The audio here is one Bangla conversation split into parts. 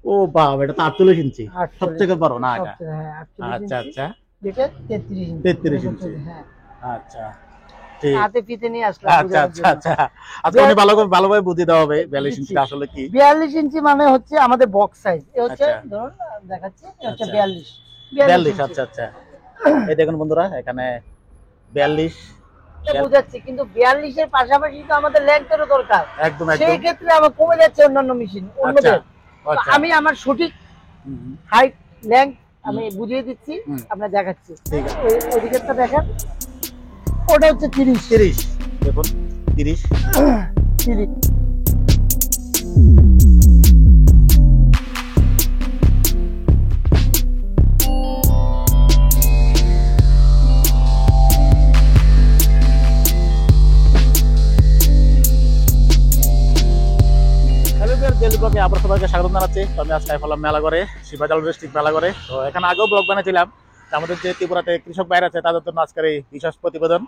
ও বাবা, এটা তো 48 ইঞ্চি, 48, সবথেকে বড় না এটা? সবচেয়ে, হ্যাঁ 48 আচ্ছা ইঞ্চি, আচ্ছা, যেটা 33 ইঞ্চি 33 এরকম ইঞ্চি। চলে, হ্যাঁ। আচ্ছা, ঠিক। হাতে ফিতে নিয়ে আসলাম আচ্ছা বোঝানোর আচ্ছা জন্য। আচ্ছা, আজকে বিয়াল- উনি ভালোভাবে বুঝিয়ে দেওয়া হবে 42 দিচ্ছি। ইঞ্চিটা আসলে কি। 42 ইঞ্চি মানে হচ্ছে আমাদের বক্স সাইজ, এ হচ্ছে আচ্ছা ধরুন দেখাচ্ছি, এ হচ্ছে আচ্ছা, 42, 42 42, ইঞ্চি। আচ্ছা আচ্ছা। এই দেখুন বন্ধুরা, এখানে 42, বোঝাচ্ছি, কিন্তু 42 এর পাশাপাশি তো আমাদের লেন্থেরও দরকার। একদম সেই একদম। ক্ষেত্রে আমার কমে যাচ্ছে অন্যান্য মেশিন আচ্ছা অন্যদের। তো আচ্ছা। আমি আমার সঠিক হুম হাইট লেন্থ হুম আমি বুঝিয়ে দিচ্ছি, হুম, আপনার দেখাচ্ছি। ঠিক আছে। ওই দিকেরটা দেখেন, ওটা হচ্ছে 30, 30, দেখুন 30। 30। হ্যালো ভিউয়ার, ডেইলি ব্লগে আবার সবাইকে স্বাগত জানাচ্ছি। তো আমি আজকে হলাম মেলাগড়ে, শিবাজাল ডিস্ট্রিক্ট মেলাগড়ে। তো এখানে আগেও ব্লগ বানিয়েছিলাম। তো আমাদের যে ত্রিপুরাতে কৃষক বাইরে আছে তাদের জন্য আজকের এই বিশেষ প্রতিবেদন।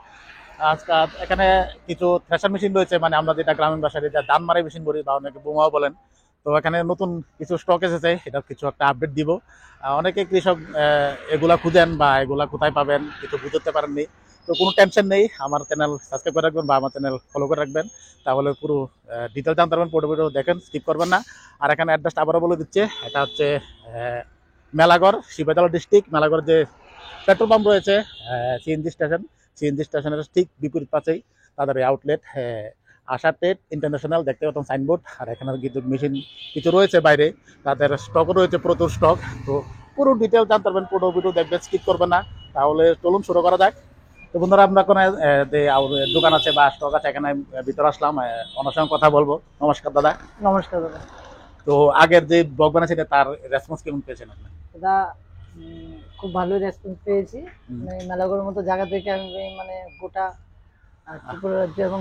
আজকে এখানে কিছু থ্রেশার মেশিন রয়েছে, মানে আমরা যেটা গ্রামীণ ভাষায় যেটা ধান মারাই মেশিন বলি বা অনেকে বোমাও বলেন। তো এখানে নতুন কিছু স্টক এসেছে, এটা কিছু একটা আপডেট দিব। অনেকে কৃষক এগুলা খুঁজেন বা এগুলা কোথায় পাবেন কিছু বুঝতে পারেননি। তো কোনো টেনশন নেই, আমার চ্যানেল সাবস্ক্রাইব করে রাখবেন বা আমার চ্যানেল ফলো করে রাখবেন, তাহলে পুরো ডিটেল জানতে পারবেন। পুরো ভিডিও দেখেন, স্কিপ করবেন না। আর এখানে অ্যাড্রেসটা আবারও বলে দিচ্ছে, এটা হচ্ছে মেলাগড়, শিবাজাল ডিস্ট্রিক্ট মেলাগড়। যে পেট্রোল পাম্প রয়েছে, সিএনজি স্টেশন, সিএনজি স্টেশনের ঠিক বিপরীত পাশেই তাদের এই আউটলেট, আশা টেট ইন্টারন্যাশনাল, দেখতে পাচ্ছেন সাইনবোর্ড। আর এখানে কিছু মেশিন কিছু রয়েছে বাইরে, তাদের স্টকও রয়েছে, প্রচুর স্টক। তো পুরো ডিটেল জানতে পারবেন, পুরো ভিডিও দেখবেন, স্কিপ করবেন না। তাহলে চলুন শুরু করা যাক। তো বন্ধুরা, আমরা কোনো যে দোকান আছে বা স্টক আছে, এখানে ভিতরে আসলাম, ওনার সঙ্গে কথা বলবো। নমস্কার দাদা। নমস্কার দাদা। তো আগের যে ব্লগ বানিয়েছিলেন তার রেসপন্স কেমন পেয়েছেন আপনি? দাদা, খুব ভালো রেসপন্স পেয়েছি। হুম, মানে মেলাগড়ের মতো জায়গা থেকে আমি মানে গোটা ত্রিপুরা রাজ্য এবং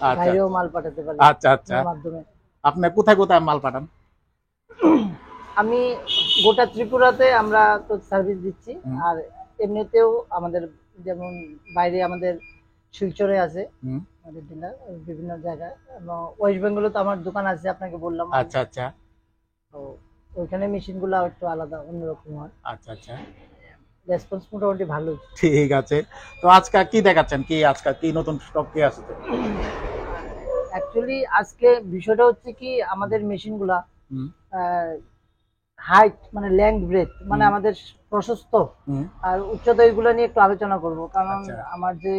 আচ্ছা বাইরেও মাল পাঠাতে পারি আচ্ছা আচ্ছা। আপনার মাধ্যমে। আপনি কোথায় কোথায় মাল পাঠান? আমি গোটা ত্রিপুরাতে আমরা তো সার্ভিস দিচ্ছি। হুম আর এমনিতেও আমাদের, যেমন বাইরে আমাদের শিলচরে আছে হুম, আমাদের ডিলার, বিভিন্ন জায়গায়, এবং ওয়েস্ট বেঙ্গলে তো আমার দোকান আছে, আপনাকে বললাম। আচ্ছা আচ্ছা তো ওইখানে মেশিনগুলো একটু আলাদা অন্যরকম হয়। আচ্ছা আচ্ছা, রেসপন্স মোটামুটি ভালো। ঠিক আছে। তো আজকে কি দেখাচ্ছেন, কি আজকে কি নতুন স্টক কি আছে? অ্যাকচুয়ালি আজকে বিষয়টা হচ্ছে কি, আমাদের মেশিনগুলা হুম হাইট মানে লেংথ ব্রেথ মানে হুম আমাদের প্রশস্ত হুম, আর উচ্চতা, এগুলো নিয়ে একটু আলোচনা করব। কারণ আচ্ছা, আমার যে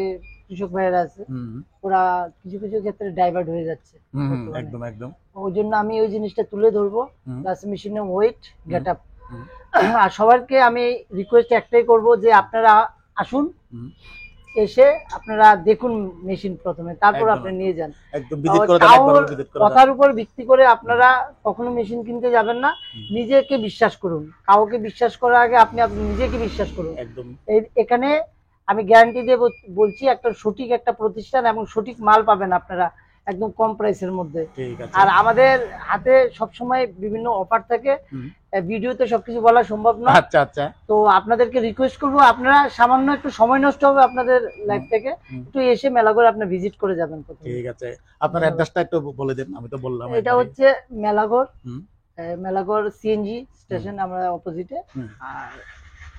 কৃষক ভাইয়েরা আছে, হুম ওরা কিছু কিছু ক্ষেত্রে ডাইভার্ট হয়ে যাচ্ছে হুম হুম, বর্তমানে। একদম একদম। ওই জন্য আমি ওই জিনিসটা তুলে ধরবো, হুম প্লাস মেশিনের ওয়েট, হুম গেট আপ। হুম আর সবাইকে আমি রিকোয়েস্ট একটাই করব যে আপনারা আসুন, হুম, এসে আপনারা দেখুন মেশিন প্রথমে, তারপর একদম আপনি একদম, নিয়ে যান। একদম ভিজিট করে দেন, তাও একবার ভিজিট করে দেন। কথার উপর ভিত্তি করে হুম আপনারা কখনো মেশিন কিনতে যাবেন না। হুম, নিজেকে বিশ্বাস করুন, কাউকে বিশ্বাস করার আগে আপনি আপনি নিজেকে বিশ্বাস করুন। একদম। এখানে আমি গ্যারান্টি দিয়ে বলছি, একটা সঠিক একটা প্রতিষ্ঠান এবং সঠিক মাল পাবেন আপনারা একদম কম প্রাইসের মধ্যে। ঠিক আছে। আর আমাদের হাতে সবসময় বিভিন্ন অফার থাকে। হুম, ভিডিওতে সবকিছু বলা সম্ভব না। আচ্ছা আচ্ছা। তো আপনাদেরকে রিকোয়েস্ট করবো, আপনারা সামান্য একটু সময় নষ্ট হবে আপনাদের হুম লাইফ থেকে, হুম, একটু এসে মেলা করে আপনার ভিজিট করে যাবেন প্রথমে। ঠিক আছে। আপনার অ্যাড্রেসটা একটু বলে দিন, আমি তো বললাম এটা একবারই। হচ্ছে মেলাগড়, হুম মেলাগড় সিএনজি হুম স্টেশন, আমরা অপোজিটে। হুম, আর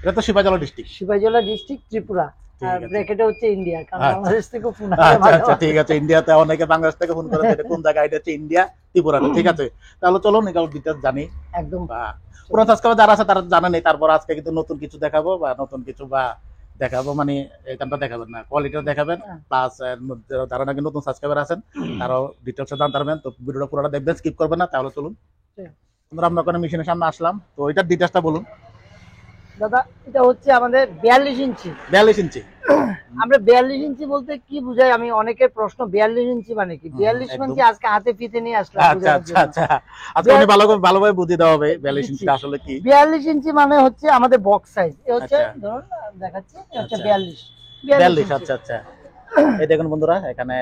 এটা তো শিবাজলা ডিস্ট্রিক্ট। সিপাহীজলা ডিস্ট্রিক্ট, ত্রিপুরা। আর ঠিক আছে। ব্র্যাকেটে হচ্ছে ইন্ডিয়া, কারণ আচ্ছা বাংলাদেশ থেকে ফোন আচ্ছা আচ্ছা, ঠিক আছে। ইন্ডিয়াতে অনেকে বাংলাদেশ থেকে ফোন করে, এটা কোন জায়গায়? এটা হচ্ছে ইন্ডিয়া, ত্রিপুরাতে। ঠিক আছে, তাহলে চলুন এগুলো ডিটেলস জানি। একদম। বা পুরান সাবস্ক্রাইবার যারা আছে তারা জানে নেই, তারপর আজকে কিন্তু নতুন কিছু দেখাবো, বা নতুন কিছু বা দেখাবো, মানে এখানটা দেখাবেন না, কোয়ালিটিটা দেখাবেন। প্লাস যারা নাকি নতুন সাবস্ক্রাইবার আছেন তারাও ডিটেলসে জানতে পারবেন। তো ভিডিওটা পুরোটা দেখবেন, স্কিপ করবেন না। তাহলে চলুন, আমরা ওখানে মেশিনের সামনে আসলাম। তো এটার ডিটেলসটা বলুন। দাদা, এটা হচ্ছে আমাদের 42 ইঞ্চি। 42 ইঞ্চি। আমরা 42 ইঞ্চি বলতে কি বুঝাই, আমি অনেকের প্রশ্ন 42 ইঞ্চি মানে কি, 42 একদম। ইঞ্চি আজকে হাতে ফিতে নিয়ে আসলাম আচ্ছা বোঝানোর আচ্ছা জন্য। আচ্ছা, আজকে উনি ভালোভাবে বুঝিয়ে দেওয়া হবে 42 দিচ্ছি। ইঞ্চিটা আসলে কি। 42 ইঞ্চি মানে হচ্ছে আমাদের বক্স সাইজ, এ হচ্ছে আচ্ছা ধরুন দেখাচ্ছি, এ হচ্ছে আচ্ছা, 42, 42, ইঞ্চি। আচ্ছা আচ্ছা। এই দেখুন বন্ধুরা, এখানে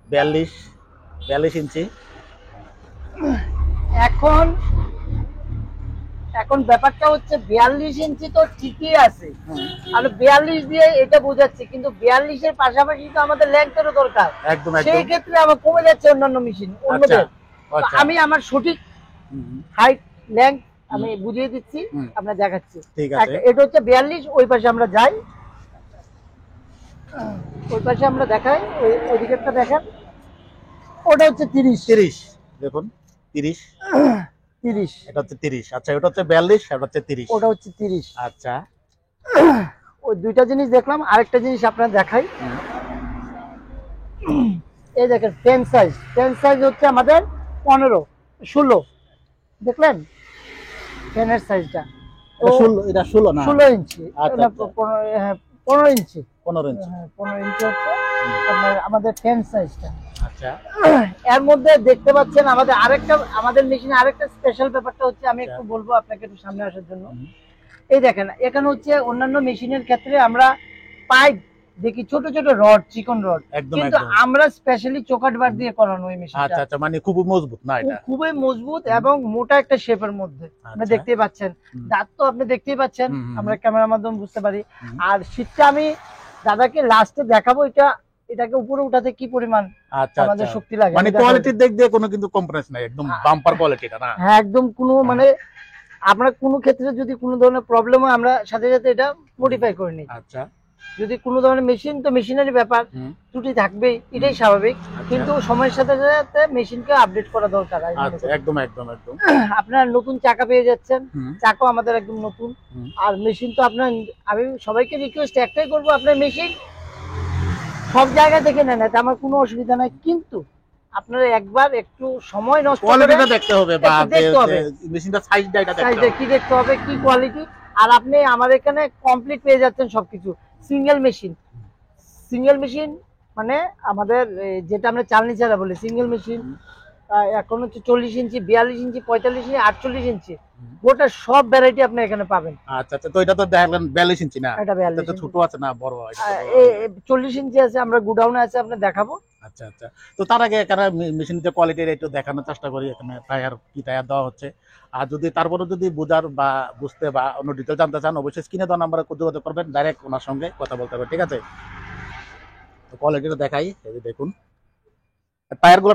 42 ইঞ্চি। এখন এখন ব্যাপারটা হচ্ছে 42 ইঞ্চি তো ঠিকই আছে, হুম, আমি 42 দিয়ে এটা বোঝাচ্ছি, কিন্তু 42 এর পাশাপাশি তো আমাদের লেন্থেরও দরকার। একদম সেই একদম। ক্ষেত্রে আমার কমে যাচ্ছে অন্যান্য মেশিন আচ্ছা অন্যদের। তো আচ্ছা। আমি আমার সঠিক হুম হাইট লেন্থ আমি বুঝিয়ে দিচ্ছি, হুম। আপনার দেখাচ্ছি। ঠিক আছে। এটা হচ্ছে 42, ওই পাশে আমরা যাই, ওই পাশে আমরা দেখাই, ওই দিকেরটা দেখেন, ওটা হচ্ছে 30। 30 দেখুন, 30 30, এটা হচ্ছে 30। আচ্ছা, এটা হচ্ছে 42, এটা হচ্ছে 30। ওটা হচ্ছে 30। আচ্ছা। ওই দুইটা জিনিস দেখলাম, আরেকটা জিনিস আপনার দেখাই। এই দেখেন পেন সাইজ হচ্ছে আমাদের 15, 16, দেখলেন পেনের সাইজটা? তো এটা 16 না? 16 ইঞ্চি, আচ্ছা, না, আচ্ছা। 15 ইঞ্চি, 15 ইঞ্চি। হ্যাঁ 15 ইঞ্চি হচ্ছে আপনার আমাদের পেন সাইজটা। আচ্ছা। এর মধ্যে দেখতে পাচ্ছেন আমাদের মেশিনে আরেকটা স্পেশাল ব্যাপারটা হচ্ছে, আমি একটু বলবো আপনাকে একটু সামনে আসার জন্য। এই দেখেন এখানে হচ্ছে অন্যান্য মেশিনের ক্ষেত্রে আমরা পাইপ দেখি ছোট ছোট রড, চিকন রড, একদম, কিন্তু একদম। আমরা স্পেশালি চৌকাঠ বার দিয়ে করানো এই মেশিনটা। আচ্ছা, আচ্ছা, মানে খুব মজবুত না এটা? খুবই মজবুত এবং মোটা একটা শেপের মধ্যে, আপনি আচ্ছা। দেখতেই পাচ্ছেন। হুম। দাঁত তো আপনি দেখতেই পাচ্ছেন, হুম, হুম, আমরা ক্যামেরার মাধ্যমে বুঝতে পারি। হুম। আর শীতটা আমি দাদাকে লাস্টে দেখাবো, এটাকে উপরে উঠাতে কি পরিমাণ আচ্ছা, আমাদের আচ্ছা। শক্তি লাগে, মানে আমি দেখাবো। কোয়ালিটির দিক দিয়ে কোনো কিন্তু কম্প্রোমাইজ নাই, একদম বাম্পার কোয়ালিটিটা না? হ্যাঁ একদম, কোনো মানে আপনার কোনো ক্ষেত্রে যদি কোনো ধরনের প্রবলেম হয়, আমরা সাথে সাথে এটা মডিফাই করে নিই। আচ্ছা। যদি কোনো ধরনের মেশিন তো মেশিনারি ব্যাপার, হুম। ত্রুটি থাকবেই, এটাই স্বাভাবিক, কিন্তু সময়ের সাথে সাথে মেশিনকে আপডেট করা দরকার। আমি মনে আচ্ছা, করি। একদম, একদম, একদম। আপনার নতুন চাকা পেয়ে যাচ্ছেন, হুম। চাকাও আমাদের একদম নতুন। হুম। আর মেশিন তো আপনার, আমি সবাইকে রিকোয়েস্ট একটাই করবো, আপনার মেশিন সব জায়গা থেকে নেন, এতে আমার কোনো অসুবিধা নাই, কিন্তু আপনারা একবার একটু সময় নষ্ট করে কোয়ালিটিটা দেখতে হবে, বা একটু দেখতে হবে। মেশিনটা সাইজটা এটা দেখতে সাইজে হবে। কি দেখতে হবে, কি কোয়ালিটি। আর আপনি আমার এখানে কমপ্লিট পেয়ে যাচ্ছেন সবকিছু। সিঙ্গেল মেশিন মানে আমাদের যেটা আমরা চালনি ছাড়া বলি সিঙ্গেল মেশিন, এখন হচ্ছে 40 ইঞ্চি, 42 ইঞ্চি, 45 ইঞ্চি, 48 ইঞ্চি, গোটা সব ভ্যারাইটি আপনি এখানে পাবেন। আচ্ছা, আচ্ছা। তো এটা তো দেখলেন 42 ইঞ্চি না? এটা 42 এটা তো ইঞ্চি। ছোট আছে না, বড়? এটা তো বড়। 40 ইঞ্চি আছে, আমরা গুডাউনে আছে, আপনি দেখাবো। আচ্ছা, আচ্ছা। তো তার আগে এখানে মেশিনের যে কোয়ালিটির একটু দেখানোর চেষ্টা করি, এখানে টায়ার কি টায়ার দেওয়া হচ্ছে। আর যদি তারপরে যদি বোঝার বা বুঝতে বা অন্য ডিটেল জানতে চান, অবশ্যই স্ক্রিনে দেওয়া নাম্বারে যোগাযোগ করবেন, ডাইরেক্ট ওনার সঙ্গে কথা বলতে হবে, ঠিক আছে? তো কোয়ালিটিটা দেখাই, এই যে দেখুন টায়ারগুলো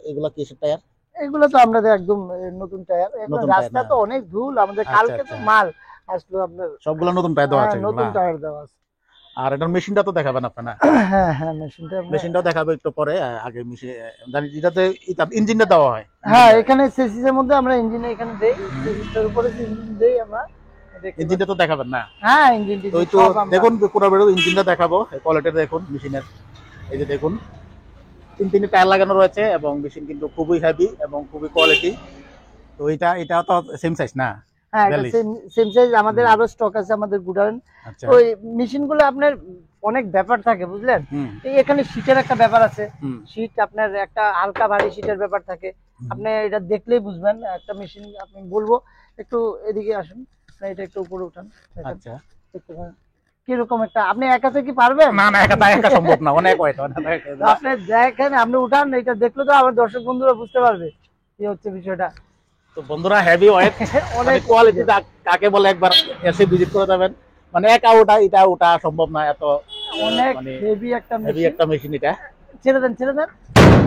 এগুলা কিসের টায়ার? এগুলো তো আমাদের একদম নতুন টায়ার। এখন নতুন টায়ার রাস্তা না? তো অনেক ধুল, আমাদের আচ্ছা, কালকে তো আচ্ছা। মাল আসলো আপনার। সবগুলো নতুন টায়ার দেওয়া আছে হ্যাঁ, এগুলো নতুন না? টায়ার দেওয়া আছে। আর এটার মেশিনটা তো দেখাবেন আপনারা? হ্যাঁ হ্যাঁ, মেশিনটাও দেখাবে একটু পরে। আগে মেশিন জানি এটাতে ইঞ্জিনটা দেওয়া হয়। হ্যাঁ, এখানে সেসিস এর মধ্যে আমরা ইঞ্জিন এখানে দেই, সেসিসের উপরে ইঞ্জিন দেই আমরা। ইঞ্জিনটা তো দেখাবেন না? হ্যাঁ, ইঞ্জিন তো ওই তো দেখুন পুরো বেরো ইঞ্জিনটা দেখাবো, কোয়ালিটিটা দেখুন মেশিনের। এই যে দেখুন 3 টায়ার লাগানো রয়েছে, এবং মেশিন কিন্তু খুবই হেভি এবং খুবই কোয়ালিটি। তো এটা তো সেম সাইজ না? হ্যাঁ, এটা 42? Same size. আমাদের আরো স্টক আছে আমাদের গুডাউন। আচ্ছা। ওই মেশিনগুলো আপনার অনেক ব্যাপার থাকে, বুঝলেন? হুম। এই এখানে শীটের একটা ব্যাপার আছে, হুম। শীট আপনার একটা হালকা ভারী শীটের ব্যাপার থাকে। আপনি এটা দেখলেই বুঝবেন একটা মেশিন। আপনি বলবো একটু এদিকে আসুন, আপনি এটা একটু উপরে উঠান, দেখেন, আচ্ছা। দেখতে পারেন কিরকম একটা। আপনি একা থেকে কি পারবেন? না, না, একা সম্ভব না, অনেক ওয়েট। আপনি দেখেন, আপনি উঠান, এটা দেখলে তো আমার দর্শক বন্ধুরা বুঝতে পারবে কি হচ্ছে বিষয়টা। তো বন্ধুরা, হেভি ওয়েট অনেক কোয়ালিটি কাকে বলে একবার এসে ভিজিট করে যাবেন। মানে একা ওটা সম্ভব না, এত অনেক মানে হেভি একটা হেভি মেশিন। একটা মেশিন এটা। ছেড়ে দেন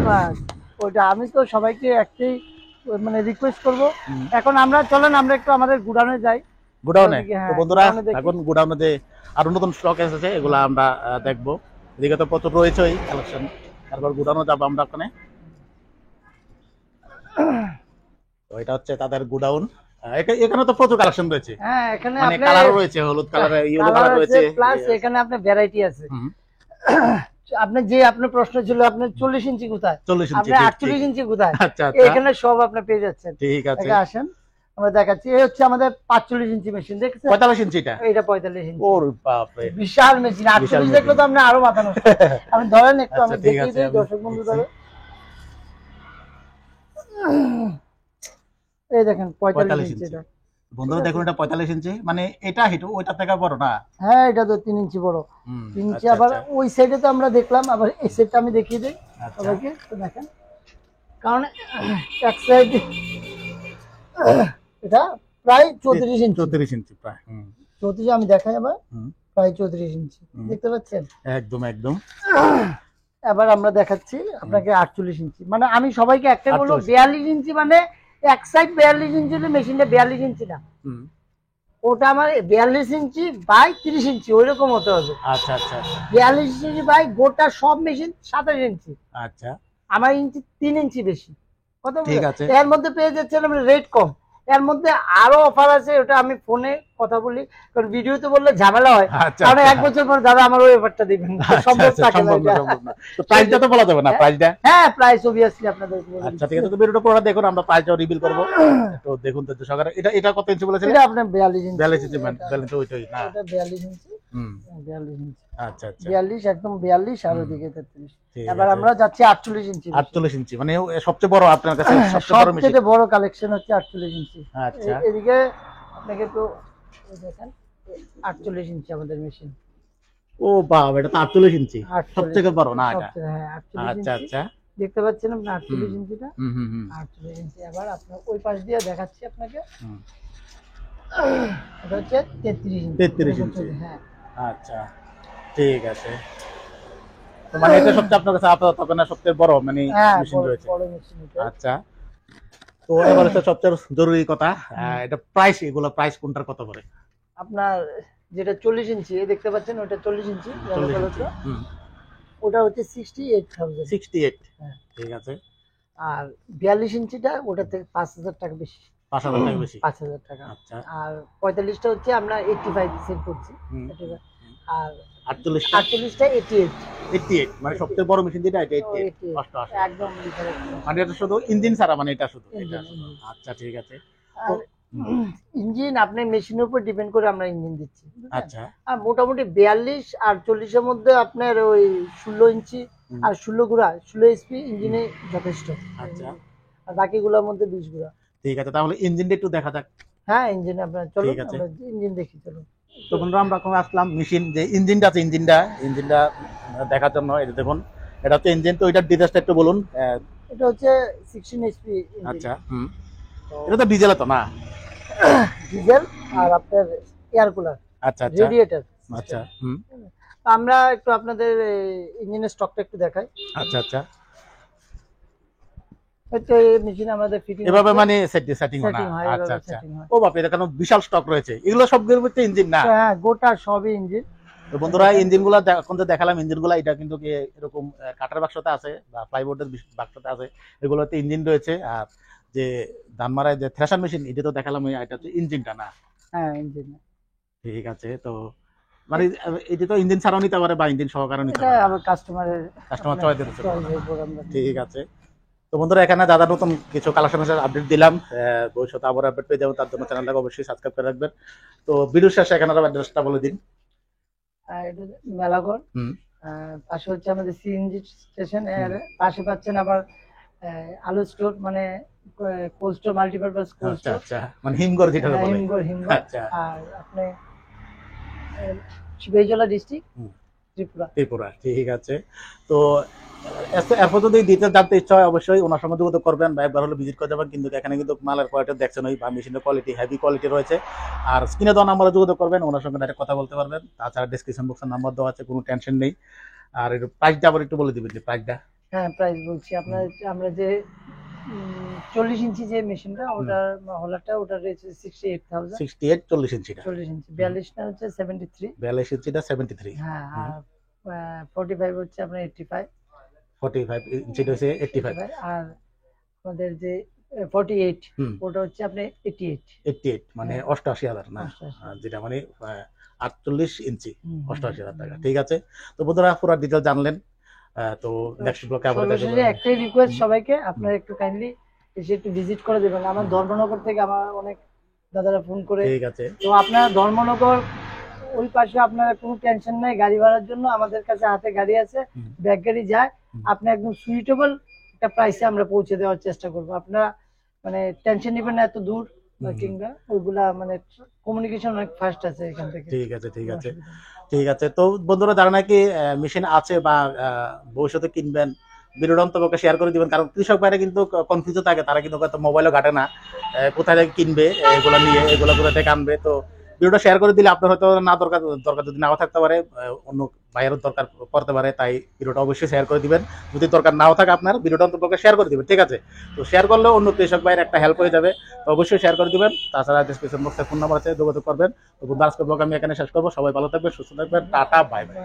বাস। ওইটা আমি তো সবাইকে একটাই মানে রিকোয়েস্ট করব। এখন আমরা চলেন আমরা একটু আমাদের গুডাউনে যাই। গোডাউনে। হ্যাঁ, তো বন্ধুরা গোডাউনে দেখি। এখন গোডাউনে যে আরো নতুন স্টক এসেছে, এগুলো আমরা দেখবো। এদিকে তো প্রচুর রয়েছেই কালেকশন। তারপর গোডাউনে যাবো আমরা ওখানে। তো এটা হচ্ছে তাদের গোডাউন। এখানে তো প্রচুর কালেকশন রয়েছে, হ্যাঁ, এখানে মানে আপনি কালারও রয়েছে, হলুদ কালার, ইয়েলো কালার রয়েছে, প্লাস এখানে আপনার ভ্যারাইটি আছে। হুম। আপনি যে আপনার প্রশ্ন ছিল আপনার 40 ইঞ্চি কোথায়, 40 ইঞ্চি, আপনি ঠিক, 48 ঠিক। ইঞ্চি কোথায়, আচ্ছা, আচ্ছা। এখানে সব আপনি পেয়ে যাচ্ছেন। ঠিক আছে। এখানে আসেন, আমরা দেখাচ্ছি। এই হচ্ছে আমাদের 45 ইঞ্চি মেশিন, দেখছেন? 45 ইঞ্চি এটা? এটা 45 ইঞ্চি। ওর বাপ রে, বিশাল মেশিন। 48 দেখলে তো আপনি আরো মাথা নষ্ট। আমি ধরেন একটু, আমি আচ্ছা, ঠিক দেখিয়ে আছে, দিই আমি দর্শক বন্ধুদের। এই দেখেন 45 ইঞ্চি এটা। বন্ধুরা দেখুন, এটা 45 ইঞ্চি, মানে এটা হিটু ওইটা থেকে বড় না? হ্যাঁ, এটা তো 3 ইঞ্চি বড়। 3 ইঞ্চি। আচ্ছা, আবার আচ্ছা। ওই সাইডে তো আমরা দেখলাম, আবার এই সাইডটা আমি দেখিয়ে দিই আচ্ছা। সবাইকে, তো দেখেন। কারণ এক সাইড এটা প্রায় 34 ইঞ্চি। 34 ইঞ্চি প্রায়। 34 আমি দেখাই আবার, প্রায় 34 ইঞ্চি, দেখতে পাচ্ছেন? একদম, একদম। এবার আমরা দেখাচ্ছি আপনাকে 48 ইঞ্চি। মানে আমি সবাইকে একটাই বলবো, 48 42 ইঞ্চি মানে এক সাইড 42 ইঞ্চি হলে মেশিনটা 42 ইঞ্চি না, হুম, ওটা আমার 42 ইঞ্চি বাই 30 ইঞ্চি ওইরকম হতে হবে। আচ্ছা আচ্ছা আচ্ছা 42 ইঞ্চি বাই গোটা সব মেশিন 27 ইঞ্চি, আচ্ছা আমার ইঞ্চি 3 ইঞ্চি বেশি। কত ঠিক আছে। এর মধ্যে পেয়ে যাচ্ছেন আমরা রেট কম, এর মধ্যে আরো অফার আছে, ওটা আমি ফোনে কথা বলি, কারণ ভিডিওতে বললে ঝামেলা হয়। আচ্ছা, কারণ আচ্ছা। 1 বছর পর দাদা আমার ওই অফারটা দিবেন, সম্ভব আচ্ছা, থাকে না সম্ভব না, এটা। সম্ভব না। তো প্রাইসটা তো বলা যাবে না, প্রাইসটা? হ্যাঁ প্রাইস অবভিয়াসলি আপনাদের বলে আচ্ছা দিচ্ছি। ঠিক আছে, তো ভিডিওটা পুরো দেখুন, আমরা প্রাইসটাও রিভিল করব। তো দেখুন তো সকালে এটা এটা কত ইঞ্চি বলেছিলেন? এটা আপনার 42 ইঞ্চি। 42 ইঞ্চি, ব্যালেন্স ওইটাই না? এটা 42 ইঞ্চি, হুম, 42 ইঞ্চি, আচ্ছা আচ্ছা 42 একদম 42 আর ওদিকে 33। ঠিক এবার আছে। আমরা যাচ্ছি 48 ইঞ্চি। 48 ইঞ্চি মানে সবচেয়ে বড় আপনার কাছে, সবচেয়ে বড় মেশিন। সবচেয়ে বড় কালেকশন হচ্ছে 48 ইঞ্চি। আচ্ছা এদিকে আপনাকে একটু এই দেখেন 48 ইঞ্চি আমাদের মেশিন। ও বাবা, এটা তো 48 ইঞ্চি, 48 সবথেকে বড় না এটা? হ্যাঁ 48 আচ্ছা ইঞ্চি আচ্ছা দেখতে পাচ্ছেন আপনি 48 ইঞ্চিটা। হুম হুম হুম 48 ইঞ্চি। এবার আপনার ওই পাশ দিয়ে দেখাচ্ছি আপনাকে, হুম। এটা হচ্ছে 33 ইঞ্চি। 33 ইঞ্চি। হ্যাঁ আচ্ছা ঠিক আছে, তো মানে এটা সবচেয়ে আপনার কাছে আপাতত না সবচেয়ে বড় মানে হ্যাঁ মেশিন রয়েছে? বড় মেশিন এটা। আচ্ছা, তো এবার হচ্ছে সবচেয়ে জরুরি কথা, এটা প্রাইস, এগুলো প্রাইস কোনটার কত করে? আপনার যেটা 40 ইঞ্চি এই দেখতে পাচ্ছেন, ওটা 40 ইঞ্চি, 40 ইঞ্চি, কালারটা হুম, ওটা হচ্ছে 68,000। 68, হ্যাঁ। ঠিক আছে। আর 42 ইঞ্চিটা ওটা থেকে 5,000 টাকা বেশি, 5000 টাকা বেশি। 5,000 টাকা। আচ্ছা, আর 45টা হচ্ছে আমরা 85 সেল করছি, হুম। 85 আর 48টা 48টা 88। 88 মানে সবচেয়ে বড় মেশিন যেটা, এটা 88, 88 88 একদম different। মানে এটা শুধু ইঞ্জিন ছাড়া, মানে এটা শুধু এটা Engine, শুধু। engine। আচ্ছা ঠিক আছে। আর ইঞ্জিন আপনার মেশিনের উপর ডিপেন্ড করে আমরা ইঞ্জিন দিচ্ছি, বুঝলেন? আচ্ছা আর মোটামুটি 42 আর 40 এর মধ্যে আপনার ওই 16 ইঞ্চি হুম। আর 16 গুড়া 16 এসপি ইঞ্জিনে যথেষ্ট। আচ্ছা আর বাকিগুলোর মধ্যে 20 গুড়া। ঠিক আছে, তাহলে ইঞ্জিনটা একটু দেখা যাক। হ্যাঁ ইঞ্জিন আপনার চলো ঠিক আছে। আমরা ইঞ্জিন দেখি চলো। তো বন্ধুরা আমরা এখন আসলাম মেশিন যে ইঞ্জিনটা আছে, ইঞ্জিনটা দেখার জন্য। এই যে দেখুন, এটা হচ্ছে ইঞ্জিন, তো এটার ডিটেইলসটা একটু বলুন। এটা হচ্ছে 16 এসপি আচ্ছা হুম, এটা তো ডিজেল তো না? ডিজেল আর আপনার এয়ার কুলার আচ্ছা আচ্ছা রেডিয়েটর। আচ্ছা হুম আমরা একটু আপনাদের ইঞ্জিনের স্টকটা একটু দেখাই। আচ্ছা আচ্ছা, হচ্ছে এই মেশিন আমাদের ফিটিং এভাবে মানে সেটিং হয় না? Setting হয়, আচ্ছা এভাবে আচ্ছা, setting হয়। ও বাপ, এটা কেন বিশাল স্টক রয়েছে, এগুলো সবগুলোর মধ্যে ইঞ্জিন না? হ্যাঁ গোটা সবই ইঞ্জিন। তো বন্ধুরা ইঞ্জিনগুলো এখন তো দেখালাম, ইঞ্জিনগুলো এটা কিন্তু কি এরকম কাঠের বাক্সতে আছে বা প্লাইবোর্ডের বাক্সতে আছে, এগুলোতে ইঞ্জিন রয়েছে। আর যে ধান মারায় যে থ্রেশার মেশিন, এটা তো দেখালাম, এটা হচ্ছে ইঞ্জিনটা না? হ্যাঁ ইঞ্জিন। ঠিক আছে, তো মানে এটা তো ইঞ্জিন ছাড়াও নিতে পারে বা ইঞ্জিন সহকারে নিতে এটা পারে, আবার কাস্টমারের কাস্টমার চয়েস দিতে পারে। প্রোগ্রাম। ঠিক আছে, তো বন্ধুরা এখানে দাদা নতুন কিছু কালেকশনের আপডেট দিলাম, ভবিষ্যতে আবার আপডেট পেয়ে যাবো, তার জন্য চ্যানেলটাকে অবশ্যই সাবস্ক্রাইব করে রাখবেন। তো ভিডিও শেষে এখানে অ্যাড্রেসটা বলে দিন। এটা মেলাঘর, হুম পাশে হচ্ছে আমাদের সিএনজি স্টেশন, এর পাশে পাচ্ছেন আবার আলু স্টোর, মানে কোল্ড স্টোর, মাল্টিপারপাস কোল্ড আচ্ছা স্টোর। আচ্ছা, মানে হিমঘর যেটা বলে। হিমঘর হিমঘর। আচ্ছা আর আপনি শিবাইজলা ডিস্ট্রিক্ট, হুম। ত্রিপুরা। ত্রিপুরা, ঠিক আছে। তো এরপর যদি ডিটেল জানতে ইচ্ছা হয় অবশ্যই ওনার সঙ্গে যোগাযোগ করবেন বা একবার হলে ভিজিট করে যাবেন। কিন্তু এখানে কিন্তু মালের কোয়ালিটি দেখছেন ওই বা মেশিনের কোয়ালিটি হেভি কোয়ালিটি রয়েছে। আর স্ক্রিনে দেওয়া নাম্বারে যোগাযোগ করবেন, ওনার সঙ্গে ডাইরেক্ট কথা বলতে পারবেন। তাছাড়া ডিসক্রিপশন বক্সের নাম্বার দেওয়া আছে, কোনো টেনশন নেই। আর এর প্রাইসটা আবার একটু বলে দিবেন, যে প্রাইসটা। হ্যাঁ প্রাইস বলছি আপনার, আমরা যে 40 ইঞ্চি যে মেশিনটা, ওটার হলারটা ওটা রয়েছে 68,000। 68 40 ইঞ্চিটা, 40 ইঞ্চি 42টা হচ্ছে 73। 42 ইঞ্চিটা 73, হ্যাঁ আর 45 হচ্ছে আপনার 85। 45 ইঞ্চিটা হচ্ছে 85, আর আমাদের যে 48 হুম ওটা হচ্ছে আপনার 88। 88 মানে 88,000 না? 88,000 আর যেটা মানে 48 ইঞ্চি, হুম, 88,000 টাকা। ঠিক আছে, তো বন্ধুরা পুরো ডিটেল জানলেন। তো নেক্সট ব্লকে আবার দেখা সর্বশেষে যাবে। একটাই রিকোয়েস্ট সবাইকে, আপনারা একটু কাইন্ডলি এসে একটু ভিজিট করে দেবেন। আমার ধর্মনগর থেকে আমার অনেক দাদারা ফোন করে, ঠিক আছে, তো আপনারা ধর্মনগর ওই পাশে আপনারা কোনো টেনশন নাই গাড়ি ভাড়ার জন্য, আমাদের কাছে হাতে গাড়ি আছে, হুম। ব্যাগ গাড়ি যায়। হুম। আপনি একদম সুইটেবল একটা প্রাইসে আমরা পৌঁছে দেওয়ার চেষ্টা করবো। আপনারা মানে টেনশন নেবেন না এত দূর, বা হুম। কিংবা ওইগুলা মানে কমিউনিকেশন অনেক ফাস্ট আছে এখান থেকে। ঠিক আছে, ঠিক আছে, অসুবিধা নেই। ঠিক আছে। তো বন্ধুরা যারা নাকি মেশিন আছে বা ভবিষ্যতে কিনবেন, ভিডিওটা অন্তত শেয়ার করে দিবেন। কারণ কৃষক ভাইরা কিন্তু কনফিউজ থাকে, তারা কিন্তু হয়তো মোবাইলও ঘাটে না, কোথায় থেকে কিনবে, এগুলো নিয়ে এগুলো কোথা থেকে আনবে। তো ভিডিওটা শেয়ার করে দিলে আপনার হয়তো না দরকার দরকার যদি নাও থাকতে পারে, অন্য ভাইয়েরও দরকার পড়তে পারে, তাই ভিডিওটা অবশ্যই শেয়ার করে দিবেন। যদি দরকার নাও থাকে আপনার, ভিডিওটা অন্তত শেয়ার করে দিবেন, ঠিক আছে? তো শেয়ার করলেও অন্য কৃষক ভাইয়ের একটা হেল্প হয়ে যাবে, তো অবশ্যই শেয়ার করে দিবেন। তাছাড়া ডিসক্রিপশন বক্সে ফোন নাম্বার আছে, যোগাযোগ করবেন। তো আজকের ব্লগ আমি এখানে শেষ করবো। সবাই ভালো থাকবেন, সুস্থ থাকবেন, টাটা, বাই বাই।